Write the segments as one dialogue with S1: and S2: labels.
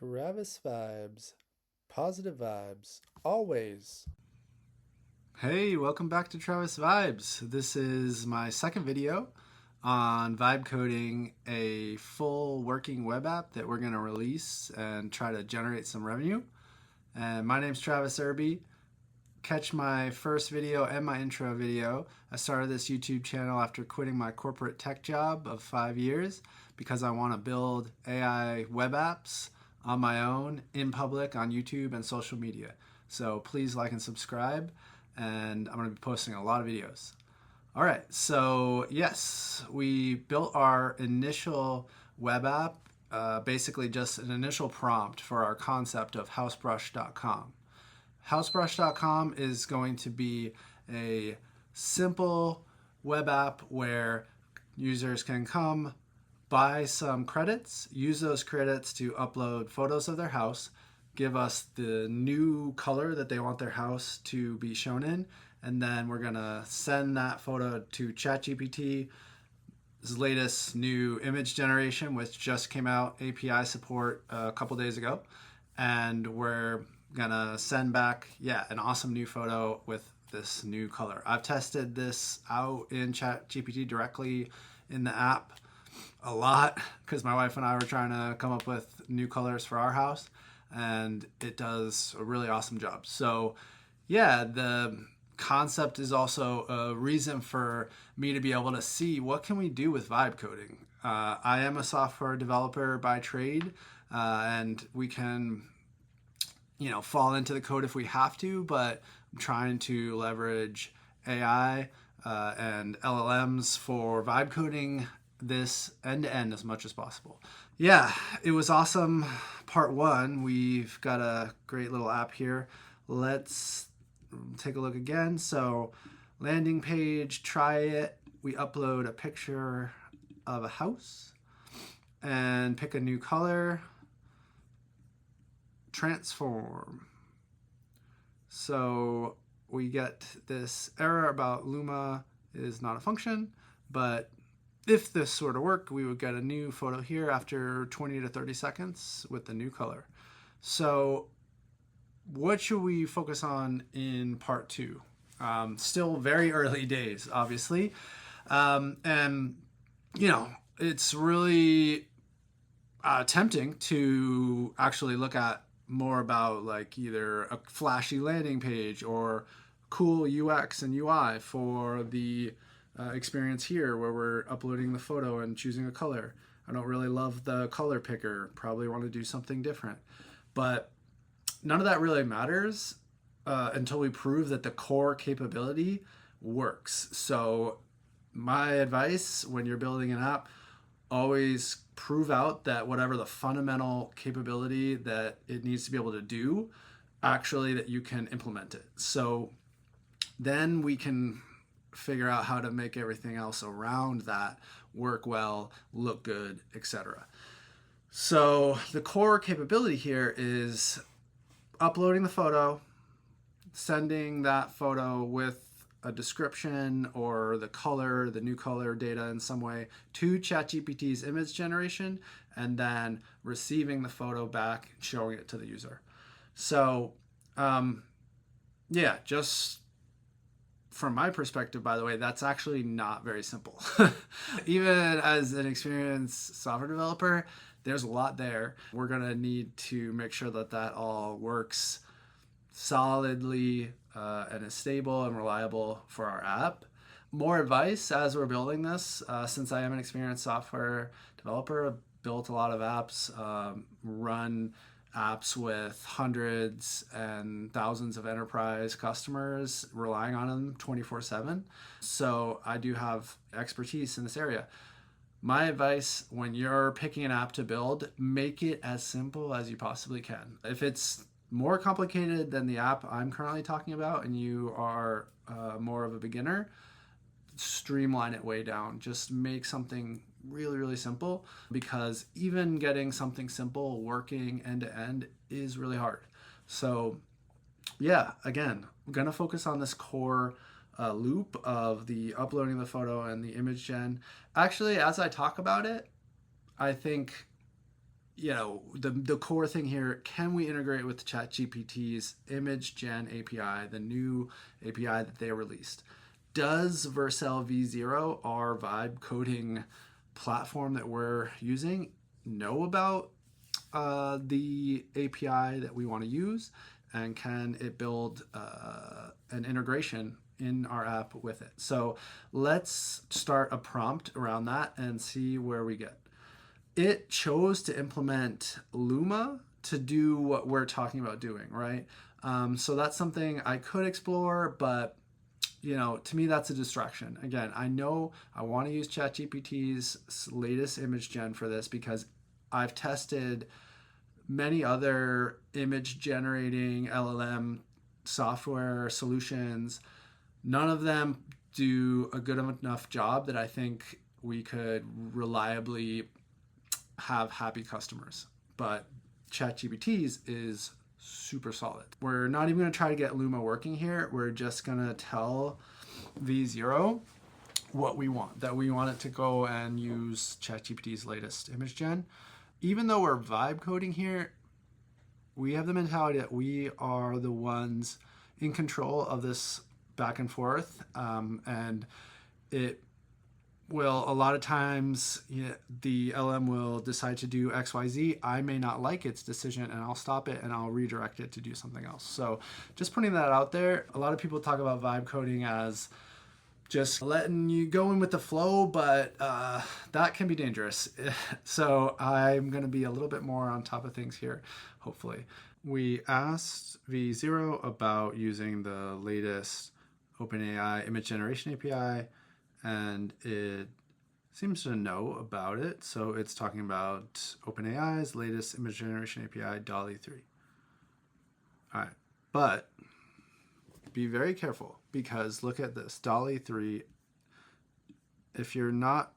S1: Travis vibes. Positive vibes. Always.
S2: Hey, welcome back to Travis Vibes. This is my second video on vibe coding a full working web app that we're going to release and try to generate some revenue. And my name's Travis Irby. Catch my first video and my intro video. I started this YouTube channel after quitting my corporate tech job of 5 years because I want to build AI web apps on my own in public on YouTube and social media. So please like and subscribe, and I'm going to be posting a lot of videos. All right, so yes, we built our initial web app, basically just an initial prompt for our concept of housebrush.com. Housebrush.com is going to be a simple web app where users can come, buy some credits, use those credits to upload photos of their house, give us the new color that they want their house to be shown in, and then we're going to send that photo to ChatGPT's latest new image generation, which just came out, API support a couple days ago, and we're gonna send back an awesome new photo with this new color. I've tested this out in ChatGPT directly in the app a lot because my wife and I were trying to come up with new colors for our house, and it does a really awesome job. So the concept is also a reason for me to be able to see what can we do with vibe coding. I am a software developer by trade, and we can fall into the code if we have to, but I'm trying to leverage AI and LLMs for vibe coding this end to end as much as possible. Yeah, it was awesome. Part one, we've got a great little app here. Let's take a look again. So landing page, try it. We upload a picture of a house and pick a new color. Transform. So we get this error about Luma is not a function, but if this sort of worked, we would get a new photo here after 20 to 30 seconds with the new color. So what should we focus on in part two? Still very early days, obviously. And it's really tempting to actually look at more about like either a flashy landing page or cool UX and UI for the experience here where we're uploading the photo and choosing a color. I don't really love the color picker, probably want to do something different. But none of that really matters until we prove that the core capability works. So my advice when you're building an app, always prove out that whatever the fundamental capability that it needs to be able to do, actually that you can implement it. So then we can figure out how to make everything else around that work well, look good, etc. So the core capability here is uploading the photo, sending that photo with a description or the color, the new color data in some way to ChatGPT's image generation, and then receiving the photo back, showing it to the user. So, just from my perspective, by the way, that's actually not very simple. Even as an experienced software developer, there's a lot there. We're gonna need to make sure that that all works solidly and is stable and reliable for our app. More advice as we're building this, since I am an experienced software developer, I've built a lot of apps, run apps with hundreds and thousands of enterprise customers relying on them 24/7. So I do have expertise in this area. My advice when you're picking an app to build, make it as simple as you possibly can. If it's more complicated than the app I'm currently talking about and you are more of a beginner, streamline it way down. Just make something really, really simple, because even getting something simple working end to end is really hard. So again, I'm going to focus on this core loop of the uploading the photo and the image gen. Actually, as I talk about it, I think the core thing here, can we integrate with ChatGPT's image gen API, the new API that they released? Does Vercel v0, our vibe coding platform that we're using, know about the API that we want to use? And can it build an integration in our app with it? So let's start a prompt around that and see where we get. It chose to implement Luma to do what we're talking about doing, right? So that's something I could explore, but to me, that's a distraction. Again, I know I want to use ChatGPT's latest image gen for this because I've tested many other image generating LLM software solutions. None of them do a good enough job that I think we could reliably have happy customers. But ChatGPT's is super solid. We're not even going to try to get Luma working here. We're just going to tell V0 what we want, that we want it to go and use ChatGPT's latest image gen. Even though we're vibe coding here, we have the mentality that we are the ones in control of this back and forth. And it will, a lot of times, the LM will decide to do XYZ. I may not like its decision and I'll stop it and I'll redirect it to do something else. So just putting that out there. A lot of people talk about vibe coding as just letting you go in with the flow, but that can be dangerous. So I'm going to be a little bit more on top of things here, hopefully. We asked V0 about using the latest OpenAI image generation API, and it seems to know about it. So it's talking about OpenAI's latest image generation API, DALL-E 3. All right, but be very careful because look at this, DALL-E 3. If you're not,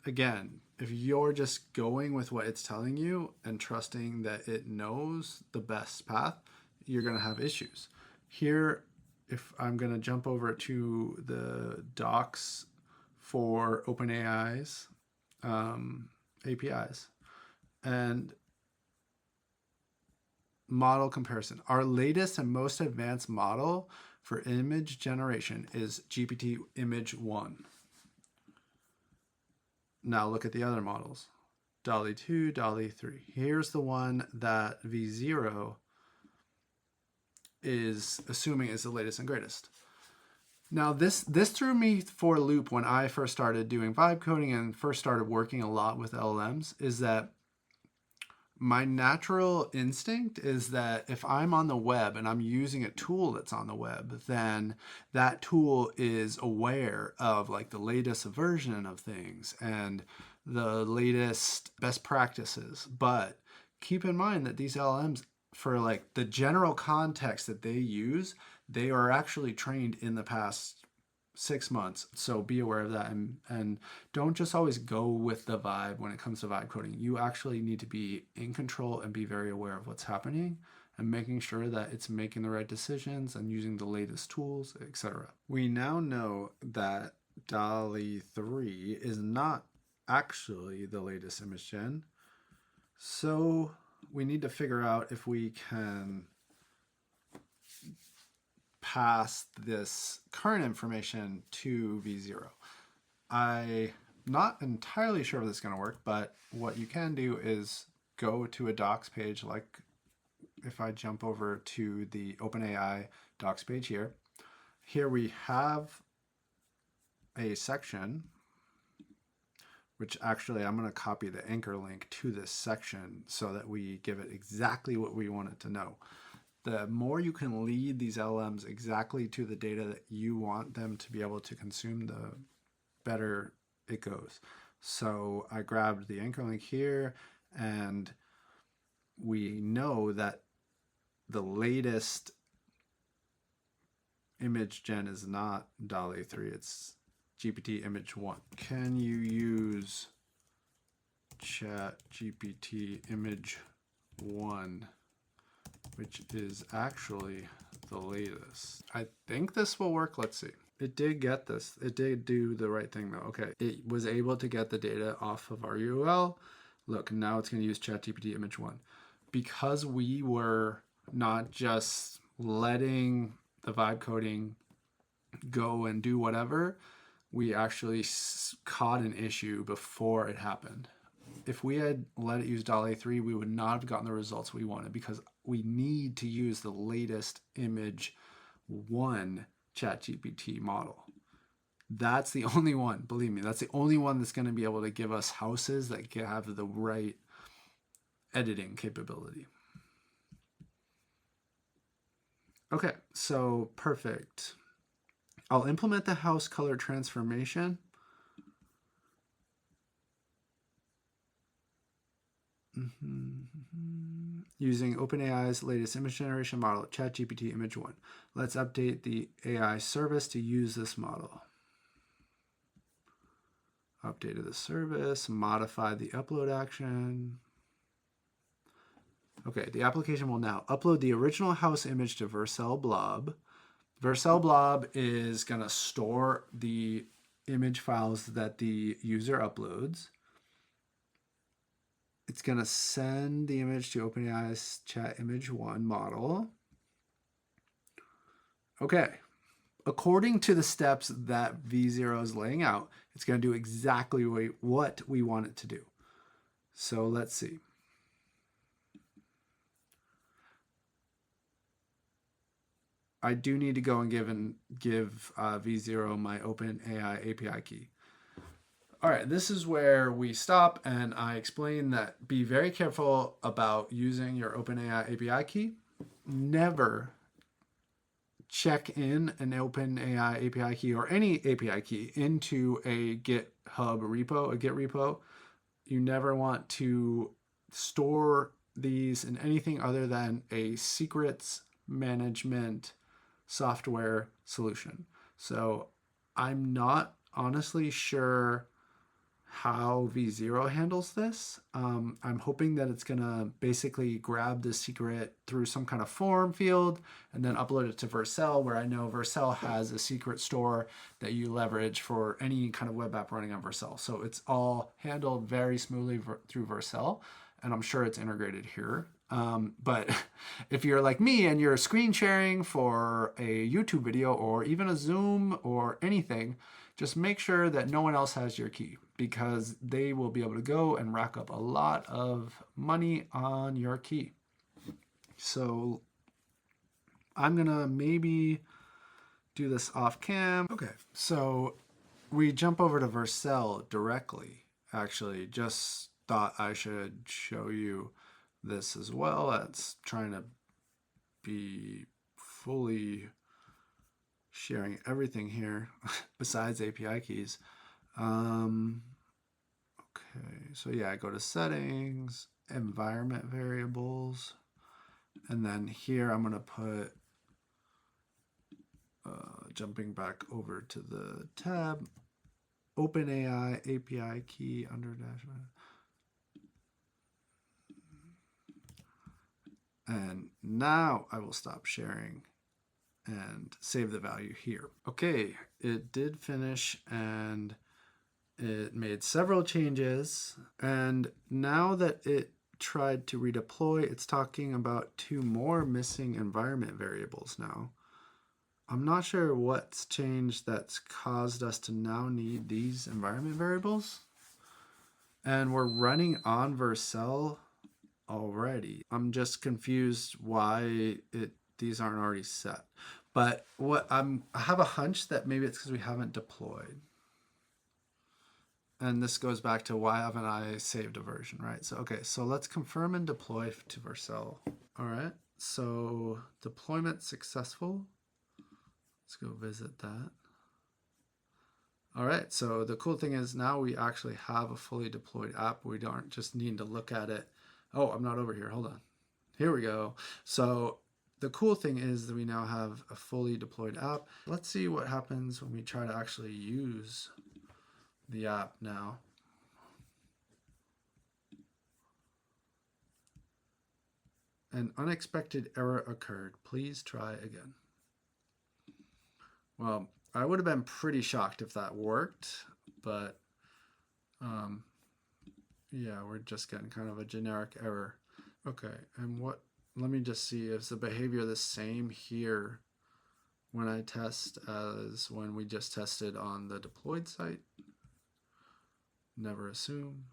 S2: again, if you're just going with what it's telling you and trusting that it knows the best path, you're going to have issues. Here, if I'm going to jump over to the docs for OpenAI's APIs and model comparison. Our latest and most advanced model for image generation is GPT Image 1. Now look at the other models. DALL-E 2, DALL-E 3. Here's the one that V0 is assuming is the latest and greatest. Now this threw me for a loop when I first started doing vibe coding and first started working a lot with LLMs, is that my natural instinct is that if I'm on the web and I'm using a tool that's on the web, then that tool is aware of like the latest version of things and the latest best practices. But keep in mind that these LLMs, for like the general context that they use, they are actually trained in the past 6 months. So be aware of that, and don't just always go with the vibe when it comes to vibe coding. You actually need to be in control and be very aware of what's happening and making sure that it's making the right decisions and using the latest tools, etc. We now know that DALL-E 3 is not actually the latest image gen. So we need to figure out if we can pass this current information to V0. I'm not entirely sure if this is going to work, but what you can do is go to a docs page, like if I jump over to the OpenAI docs page here. Here we have a section, which actually I'm going to copy the anchor link to this section so that we give it exactly what we want it to know. The more you can lead these LLMs exactly to the data that you want them to be able to consume, the better it goes. So I grabbed the anchor link here, and we know that the latest image gen is not DALL-E 3, it's GPT Image 1. Can you use ChatGPT Image 1, which is actually the latest? I think this will work. Let's see. It did get this. It did do the right thing though. Okay. It was able to get the data off of our URL. Look, now it's going to use ChatGPT image 1. Because we were not just letting the vibe coding go and do whatever, we actually caught an issue before it happened. If we had let it use DALL-E 3, we would not have gotten the results we wanted, because we need to use the latest image 1 ChatGPT model. That's the only one, believe me, that's the only one that's going to be able to give us houses that have the right editing capability. Okay, so perfect. I'll implement the house color transformation. Using OpenAI's latest image generation model, ChatGPT image 1. Let's update the AI service to use this model. Updated the service, modify the upload action. Okay, the application will now upload the original house image to Vercel Blob. Vercel Blob is going to store the image files that the user uploads. It's going to send the image to OpenAI's Chat Image 1 model. Okay, according to the steps that V0 is laying out, it's going to do exactly what we want it to do. So let's see. I do need to go and give V0 my OpenAI API key. All right, this is where we stop, and I explain that be very careful about using your OpenAI API key. Never check in an OpenAI API key or any API key into a GitHub repo, a Git repo. You never want to store these in anything other than a secrets management software solution. So I'm not honestly sure how V0 handles this. I'm hoping that it's gonna basically grab the secret through some kind of form field and then upload it to Vercel, where I know Vercel has a secret store that you leverage for any kind of web app running on Vercel. So it's all handled very smoothly through Vercel, and I'm sure it's integrated here. But if you're like me and you're screen sharing for a YouTube video or even a Zoom or anything, just make sure that no one else has your key, because they will be able to go and rack up a lot of money on your key. So I'm gonna maybe do this off cam. Okay, so we jump over to Vercel directly. Actually, just thought I should show you this as well. That's trying to be fully sharing everything here besides API keys. Okay, so yeah, I go to settings, environment variables, and then here I'm going to put, jumping back over to the tab, OpenAI API key under dashboard. And now I will stop sharing and save the value here. Okay, it did finish and it made several changes. And now that it tried to redeploy, it's talking about 2 more missing environment variables now. I'm not sure what's changed that's caused us to now need these environment variables. And we're running on Vercel already. I'm just confused why these aren't already set. But I have a hunch that maybe it's because we haven't deployed. And this goes back to why haven't I saved a version, right? So, okay, so let's confirm and deploy to Vercel. All right, so deployment successful. Let's go visit that. All right, so the cool thing is now we actually have a fully deployed app. We don't just need to look at it. Oh, I'm not over here, hold on. Here we go. So the cool thing is that we now have a fully deployed app. Let's see what happens when we try to actually use the app now. An unexpected error occurred. Please try again. Well, I would have been pretty shocked if that worked, but yeah, we're just getting kind of a generic error. Okay, and let me just see, is the behavior the same here when I test as when we just tested on the deployed site? Never assume.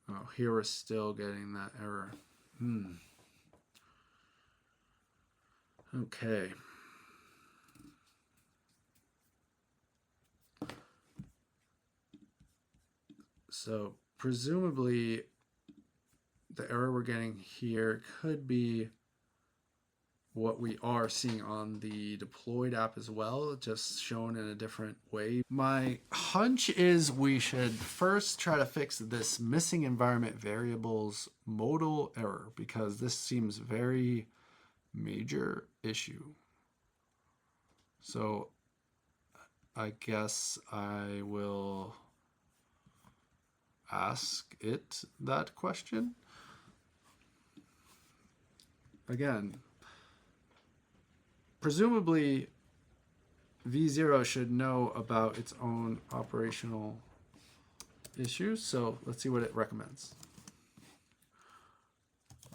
S2: Oh, here we're still getting that error. Okay. So presumably the error we're getting here could be what we are seeing on the deployed app as well, just shown in a different way. My hunch is we should first try to fix this missing environment variables modal error, because this seems very major issue. So I guess I will ask it that question. Again, presumably V0 should know about its own operational issues, so let's see what it recommends.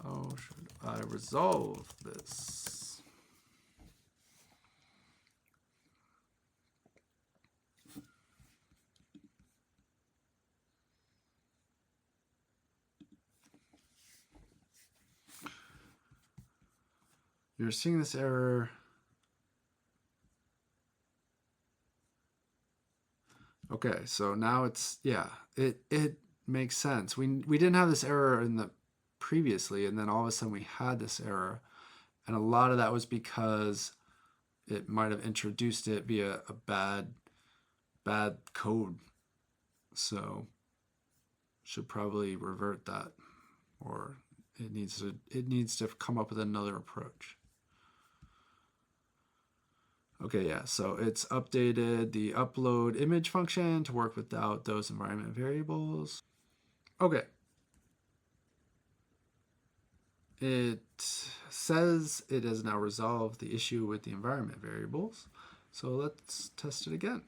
S2: How should I resolve this? You're seeing this error. Okay, so now it's, yeah, it makes sense. We didn't have this error in the previously, and then all of a sudden we had this error, and a lot of that was because it might have introduced it via a bad code. So should probably revert that, or it needs to come up with another approach. Okay, yeah, so it's updated the upload image function to work without those environment variables. Okay. It says it has now resolved the issue with the environment variables. So let's test it again.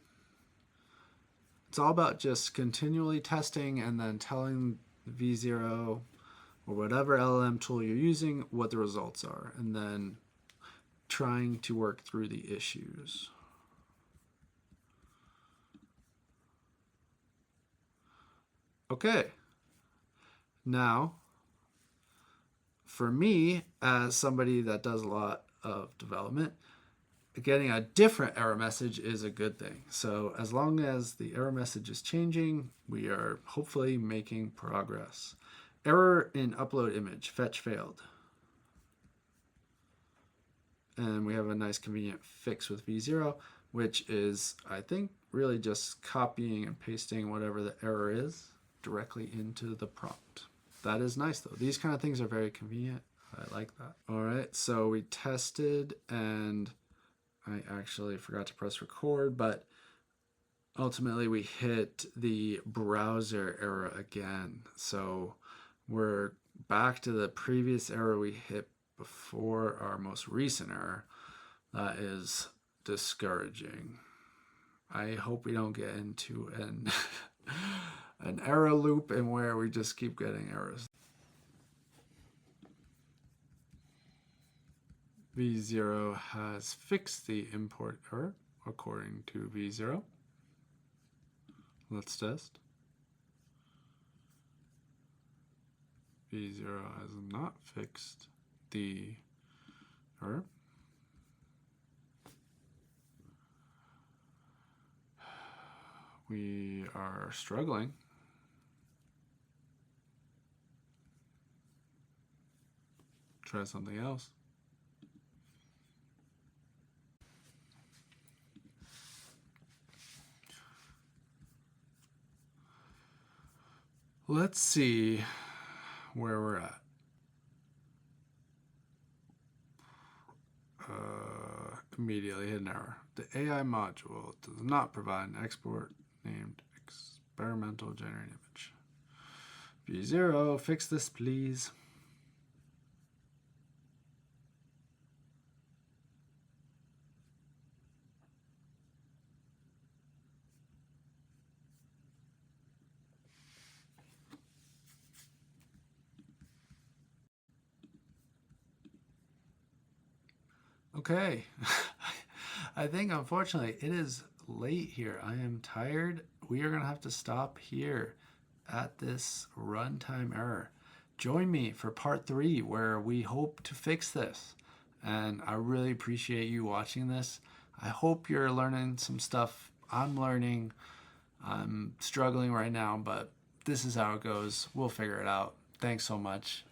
S2: It's all about just continually testing and then telling V0 or whatever LLM tool you're using what the results are, and then trying to work through the issues. Okay. Now, for me, as somebody that does a lot of development, getting a different error message is a good thing. So as long as the error message is changing, we are hopefully making progress. Error in upload image, fetch failed. And we have a nice convenient fix with V0, which is, I think, really just copying and pasting whatever the error is directly into the prompt. That is nice though. These kind of things are very convenient. I like that. All right, so we tested, and I actually forgot to press record, but ultimately we hit the browser error again. So we're back to the previous error we hit before our most recent error. That is discouraging. I hope we don't get into an error loop and where we just keep getting errors. V0 has fixed the import error according to V0. Let's test. V0 has not fixed the error. We are struggling. Try something else. Let's see where we're at. Immediately hit an error. The AI module does not provide an export named experimental generated image. V0, fix this please. Okay. I think unfortunately it is late here. I am tired. We are going to have to stop here at this runtime error. Join me for part 3 where we hope to fix this. And I really appreciate you watching this. I hope you're learning some stuff. I'm learning. I'm struggling right now, but this is how it goes. We'll figure it out. Thanks so much.